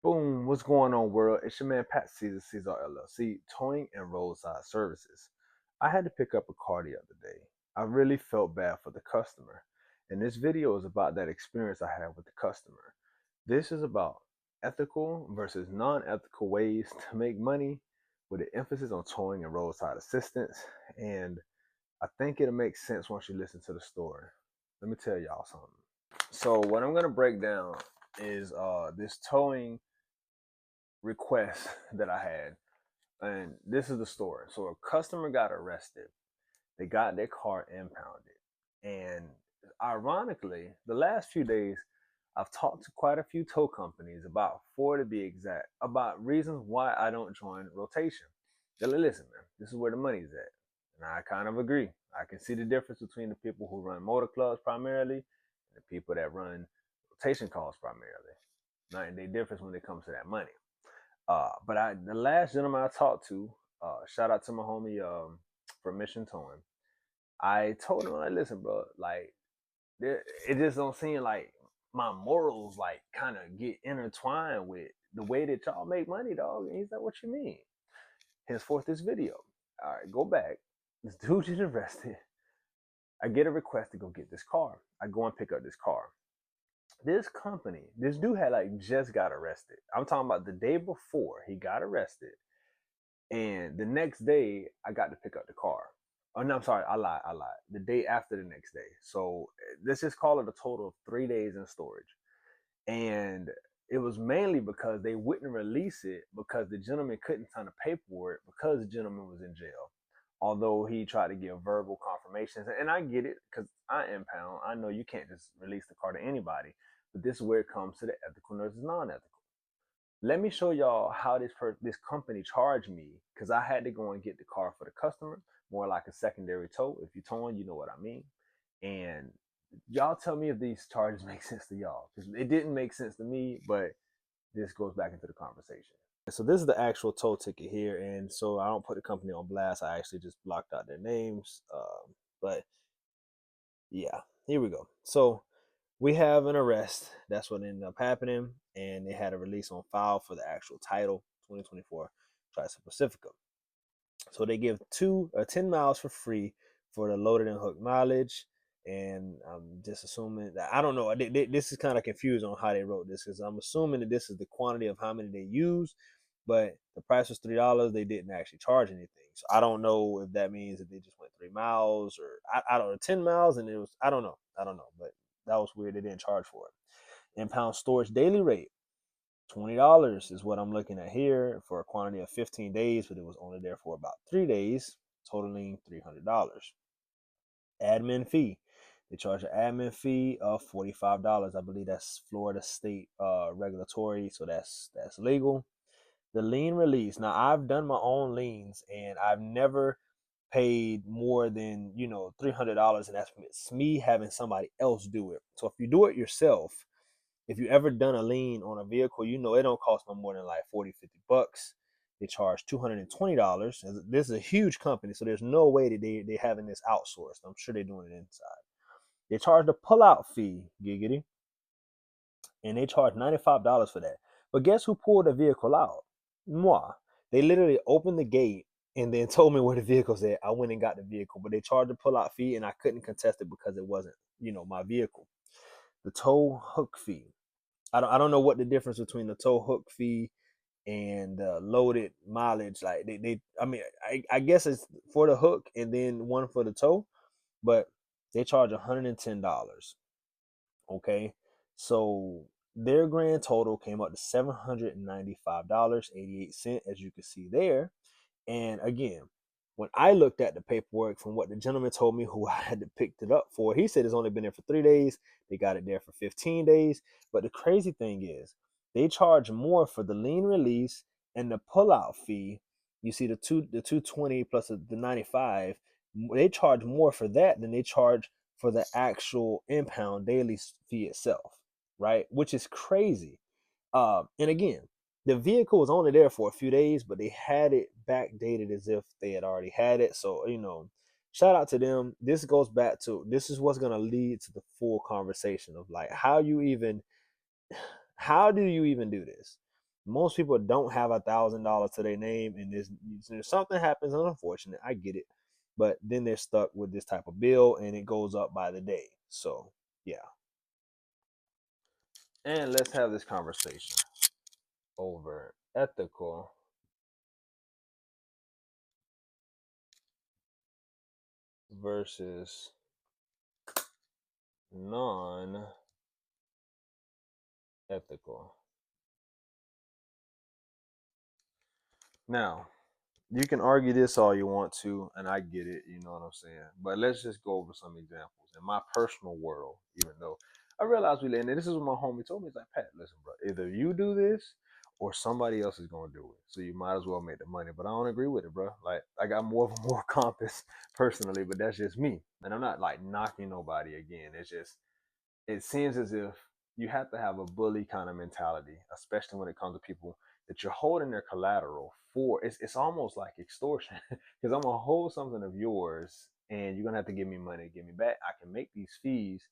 Boom, what's going on, world? It's your man Pat Caesar, Caesar LLC, Towing and Roadside Services. I had to pick up a car the other day. I really felt bad for the customer. And this video is about that experience I had with the customer. This is about ethical versus non ethical ways to make money with an emphasis on towing and roadside assistance. And I think it'll make sense once you listen to the story. Let me tell y'all something. So, what I'm going to break down is this towing request that I had. And this is the story. So a customer got arrested. They got their car impounded. And ironically, the last few days, I've talked to quite a few tow companies, about four to be exact, about reasons why I don't join rotation. They're like, listen, man, this is where the money's at. And I kind of agree. I can see the difference between the people who run motor clubs primarily and the people that run rotation calls primarily. Night and day difference when it comes to that money. But the last gentleman I talked to, shout out to my homie from Mission Towing. I told him, like, listen, bro, like it just don't seem like my morals like kind of get intertwined with the way that y'all make money, dog. And he's like, what you mean? Henceforth, this video. All right, go back. This dude gets arrested. I get a request to go get this car. I go and pick up this car. This company, this dude had like just got arrested. I'm talking about the day before he got arrested. And the next day, I got to pick up the car. Oh, no, I'm sorry. I lied. The day after the next day. So let's just call it a total of 3 days in storage. And it was mainly because they wouldn't release it because the gentleman couldn't sign the paperwork because the gentleman was in jail. Although he tried to give verbal confirmations. And I get it because I impound. I know you can't just release the car to anybody. But this is where it comes to the ethical versus non-ethical. Let me show y'all how this company charged me because I had to go and get the car for the customer, more like a secondary tow. If you're towing, you know what I mean. And y'all tell me if these charges make sense to y'all because it didn't make sense to me, but this goes back into the conversation. So this is the actual tow ticket here, and so I don't put the company on blast. I actually just blocked out their names. But yeah, here we go. So we have an arrest. That's what ended up happening. And they had a release on file for the actual title, 2024 Chrysler Pacifica. So they give 10 miles for free for the loaded and hooked mileage. And I'm just assuming that, I don't know, this is kind of confused on how they wrote this because I'm assuming that this is the quantity of how many they use, but the price was $3. They didn't actually charge anything. So I don't know if that means that they just went 3 miles or I don't know, 10 miles. And it was, I don't know, but that was weird. They didn't charge for it. Impound storage daily rate, $20 is what I'm looking at here for a quantity of 15 days, but it was only there for about 3 days, totaling $300. Admin fee. They charge an admin fee of $45. I believe that's Florida state regulatory, so that's legal. The lien release. Now I've done my own liens and I've never paid more than $300, and that's me having somebody else do it. So if you do it yourself, if you ever done a lien on a vehicle, it don't cost no more than like 40-50 bucks. They charge $220. This is a huge company, so there's no way that they having this outsourced. I'm sure they're doing it inside. They charge the pullout fee, giggity, and they charge $95 for that. But guess who pulled the vehicle out? Moi. They literally opened the gate and then told me where the vehicle's at. I went and got the vehicle, but they charged the pullout fee, and I couldn't contest it because it wasn't, my vehicle. The tow hook fee. I don't know what the difference between the tow hook fee and loaded mileage. Like I guess it's for the hook and then one for the tow, but they charge $110. Okay, so their grand total came up to $795.88, as you can see there. And again, when I looked at the paperwork from what the gentleman told me who I had to pick it up for, he said it's only been there for 3 days. They got it there for 15 days. But the crazy thing is, they charge more for the lien release and the pullout fee. You see the 220 plus the 95. They charge more for that than they charge for the actual impound daily fee itself, right? Which is crazy. And again, the vehicle was only there for a few days, but they had it backdated as if they had already had it. So, shout out to them. This goes back to, this is what's going to lead to the full conversation of like how do you even do this? Most people don't have $1,000 to their name, and something happens, unfortunate. I get it, but then they're stuck with this type of bill, and it goes up by the day. So yeah, and let's have this conversation over ethical versus non-ethical. Now, you can argue this all you want to, and I get it, you know what I'm saying? But let's just go over some examples. In my personal world, even though I realize we live in it, this is what my homie told me. He's like, Pat, listen, bro, either you do this or somebody else is gonna do it. So you might as well make the money. But I don't agree with it, bro. Like I got more of a moral compass personally, but that's just me. And I'm not like knocking nobody again. It's just it seems as if you have to have a bully kind of mentality, especially when it comes to people that you're holding their collateral for. It's almost like extortion because I'm gonna hold something of yours and you're gonna have to give me money to give me back. I can make these fees,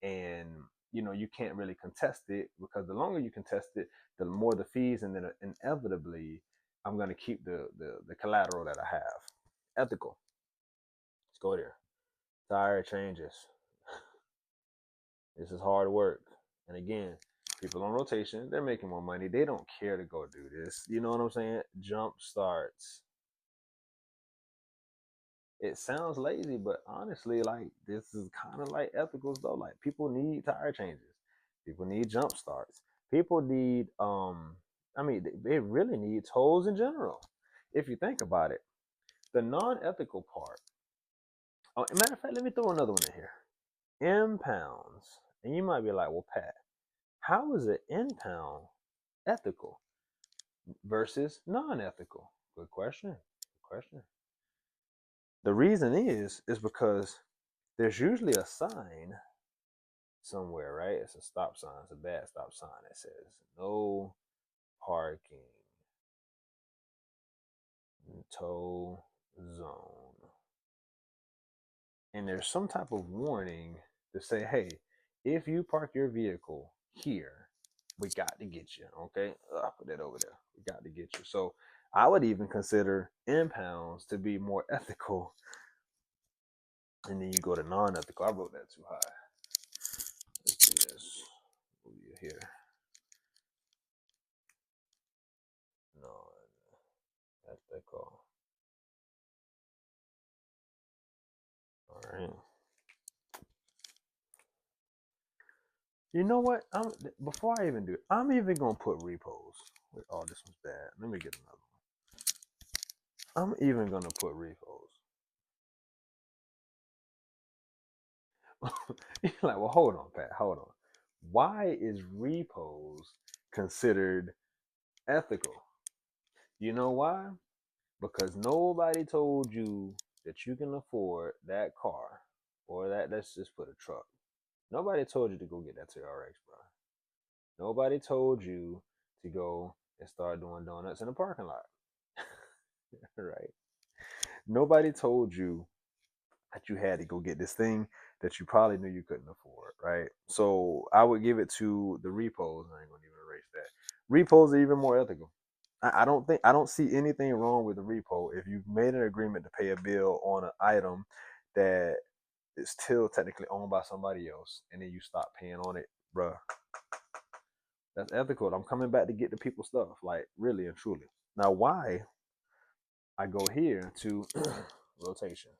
and you can't really contest it because the longer you contest it, the more the fees, and then inevitably I'm gonna keep the collateral that I have. Ethical. Let's go there. Tire changes. This is hard work. And again, people on rotation, they're making more money. They don't care to go do this. You know what I'm saying? Jump starts. It sounds lazy, but honestly, like this is kind of like ethicals though. Like people need tire changes. People need jump starts. People need I mean they really need tolls in general. If you think about it. The non-ethical part. Oh, matter of fact, let me throw another one in here. Impounds. And you might be like, well, Pat, how is an impound ethical versus non-ethical? Good question. Good question. The reason is because there's usually a sign somewhere, right? It's a stop sign. It's a bad stop sign that says no parking, tow zone. And there's some type of warning to say, hey, if you park your vehicle here, we got to get you. Okay, I'll put that over there. We got to get you. So I would even consider impounds to be more ethical, and then you go to non-ethical. I wrote that too high. Let's do this. Move you here. Non-ethical. All right. You know what? Before I even do it, I'm even gonna put repos. Wait, oh, this one's bad. Let me get another one. I'm even gonna put repos. You're like, well, hold on, Pat. Hold on. Why is repos considered ethical? You know why? Because nobody told you that you can afford that car or that, let's just put a truck. Nobody told you to go get that TRX, bro. Nobody told you to go and start doing donuts in the parking lot. Right? Nobody told you that you had to go get this thing that you probably knew you couldn't afford, right? So I would give it to the repos. I ain't gonna even erase that. Repos are even more ethical. I don't see anything wrong with a repo if you've made an agreement to pay a bill on an item that is still technically owned by somebody else, and then you stop paying on it, bruh. That's ethical. I'm coming back to get the people stuff, like really and truly. Now, why I go here to rotation?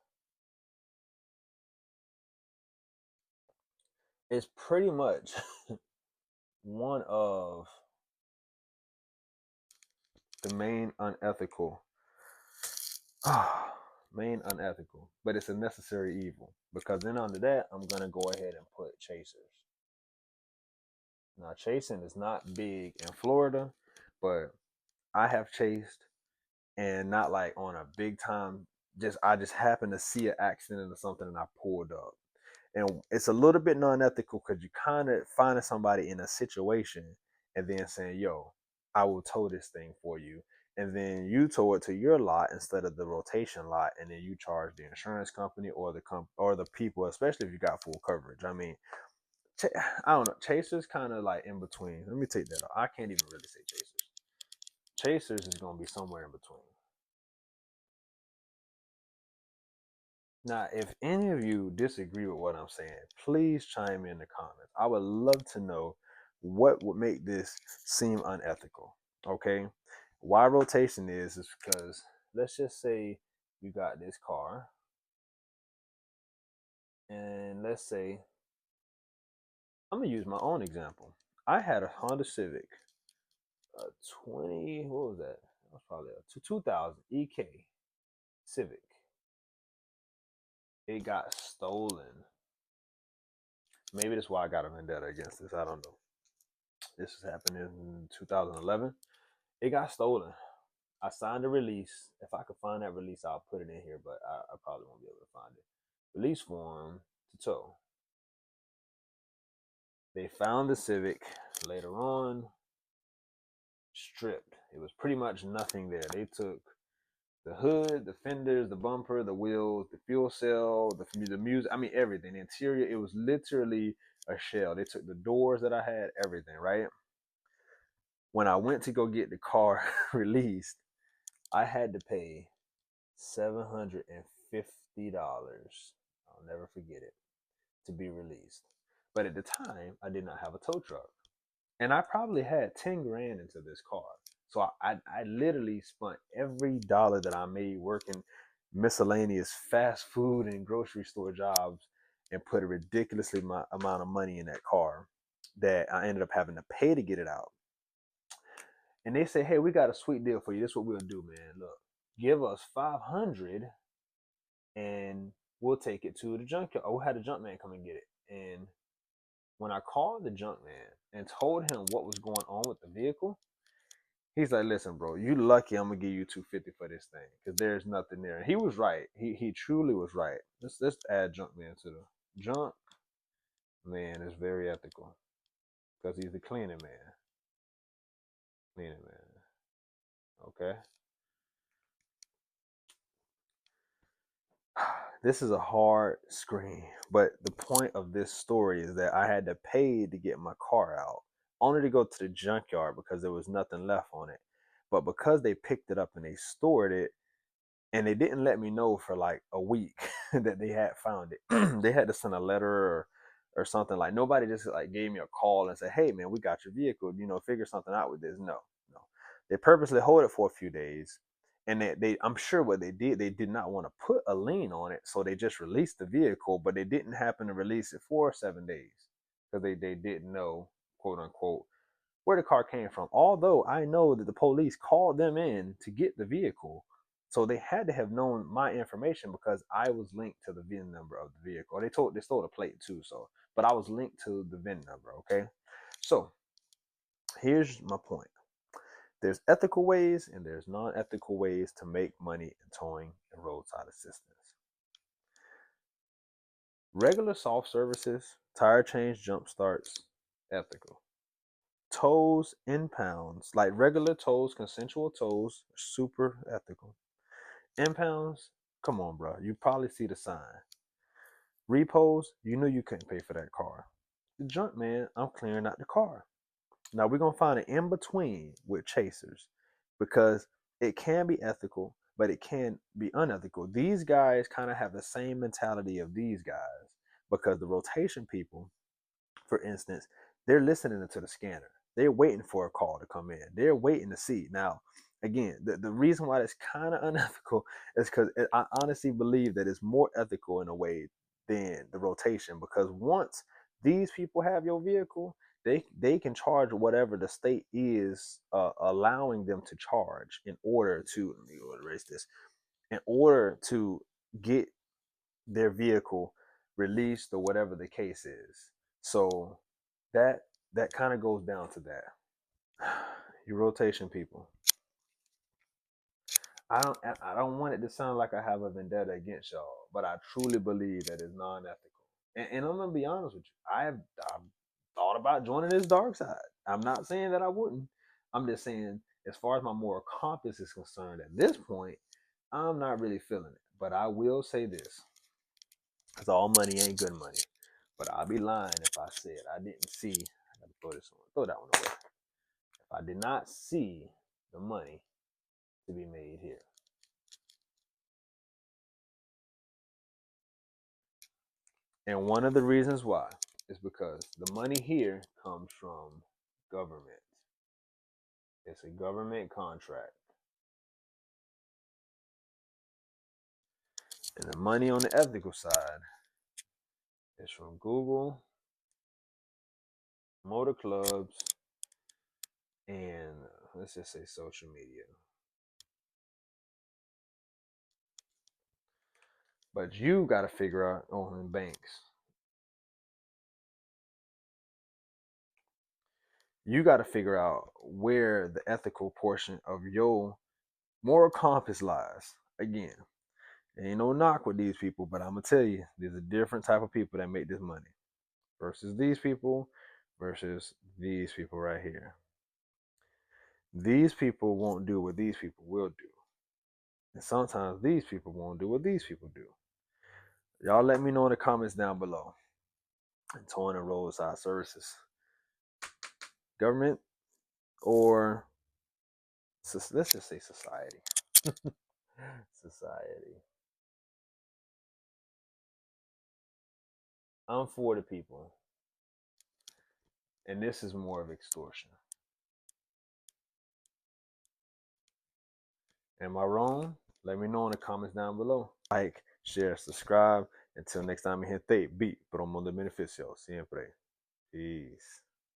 It's pretty much one of the main unethical, but it's a necessary evil because then under that, I'm gonna go ahead and put chasers. Now, chasing is not big in Florida, but I have chased and not like on a big time. I just happened to see an accident or something and I pulled up. And it's a little bit non-ethical because you kind of finding somebody in a situation and then saying, yo, I will tow this thing for you, and then you tow it to your lot instead of the rotation lot, and then you charge the insurance company or or the people, especially if you got full coverage. I mean, I don't know, chasers kind of like in between. Let me take that off. I can't even really say chasers. Chasers is going to be somewhere in between. Now, if any of you disagree with what I'm saying, please chime in the comments. I would love to know what would make this seem unethical. Okay, why rotation is because let's just say you got this car, and let's say I'm gonna use my own example. I had a Honda Civic, 20. What was that? That was probably a 2000 EK Civic. It got stolen. Maybe that's why I got a vendetta against this. I don't know. This has happened in 2011. It got stolen. I signed a release. If I could find that release, I'll put it in here, but I probably won't be able to find it. Release form to tow. They found the Civic later on, stripped. It was pretty much nothing there. They took the hood, the fenders, the bumper, the wheels, the fuel cell, the music. I mean, everything. The interior, it was literally a shell. They took the doors that I had, everything, right? When I went to go get the car released, I had to pay $750. I'll never forget it, to be released. But at the time, I did not have a tow truck. And I probably had 10 grand into this car. So I literally spent every dollar that I made working miscellaneous fast food and grocery store jobs and put a ridiculously amount of money in that car that I ended up having to pay to get it out. And they say, hey, we got a sweet deal for you. This is what we'll do, man. Look, give us 500 and we'll take it to the junkyard. We'll have the junk man come and get it. And when I called the junk man and told him what was going on with the vehicle, he's like, listen, bro, you lucky I'm gonna give you $250 for this thing because there's nothing there. And he was right. He truly was right. Let's add junk man to the junk man is very ethical because he's the cleaning man. Cleaning man. Okay. This is a hard screen, but the point of this story is that I had to pay to get my car out, only to go to the junkyard because there was nothing left on it. But because they picked it up and they stored it, and they didn't let me know for like a week that they had found it. They had to send a letter or something. Like nobody just like gave me a call and said, "Hey man, we got your vehicle. You know, figure something out with this." No, no. They purposely hold it for a few days, and they I'm sure what they did not want to put a lien on it, so they just released the vehicle, but they didn't happen to release it for 7 days because they didn't know, quote unquote, where the car came from. Although I know that the police called them in to get the vehicle, so they had to have known my information because I was linked to the VIN number of the vehicle. They stole the plate too, so but I was linked to the VIN number. Okay, so here's my point. There's ethical ways and there's non-ethical ways to make money in towing and roadside assistance. Regular soft services, tire change, jump starts, ethical. Tows, impounds, like regular tows, consensual tows, super ethical. Impounds, come on, bro. You probably see the sign. Repos, you knew you couldn't pay for that car. The junk man, I'm clearing out the car. Now we're gonna find an in between with chasers because it can be ethical, but it can be unethical. These guys kind of have the same mentality of these guys because the rotation people, for instance, they're listening to the scanner. They're waiting for a call to come in. They're waiting to see. Now, again, the reason why that's kind of unethical is because I honestly believe that it's more ethical in a way than the rotation because once these people have your vehicle, they can charge whatever the state is allowing them to charge in order to, let me go erase this, in order to get their vehicle released or whatever the case is. So that that kind of goes down to that. You rotation people. I don't want it to sound like I have a vendetta against y'all, but I truly believe that it's non-ethical. And I'm gonna be honest with you. I've thought about joining this dark side. I'm not saying that I wouldn't. I'm just saying, as far as my moral compass is concerned, at this point, I'm not really feeling it. But I will say this: because all money ain't good money. But I'll be lying if I said I didn't see. I gotta throw this one. Throw that one away. If I did not see the money to be made here. And one of the reasons why is because the money here comes from government. It's a government contract. And the money on the ethical side is from Google, motor clubs, and let's just say social media. But you got to figure out on banks. You got to figure out where the ethical portion of your moral compass lies. Again, ain't no knock with these people, but I'm gonna tell you, there's a different type of people that make this money versus these people versus these people right here. These people won't do what these people will do. And sometimes these people won't do what these people do. Y'all let me know in the comments down below. And towing and roadside services. Government or let's just say society. Society. I'm for the people. And this is more of extortion. Am I wrong? Let me know in the comments down below. Like, share, subscribe. Until next time, mi gente, beat, pero mundo beneficio. Siempre. Peace.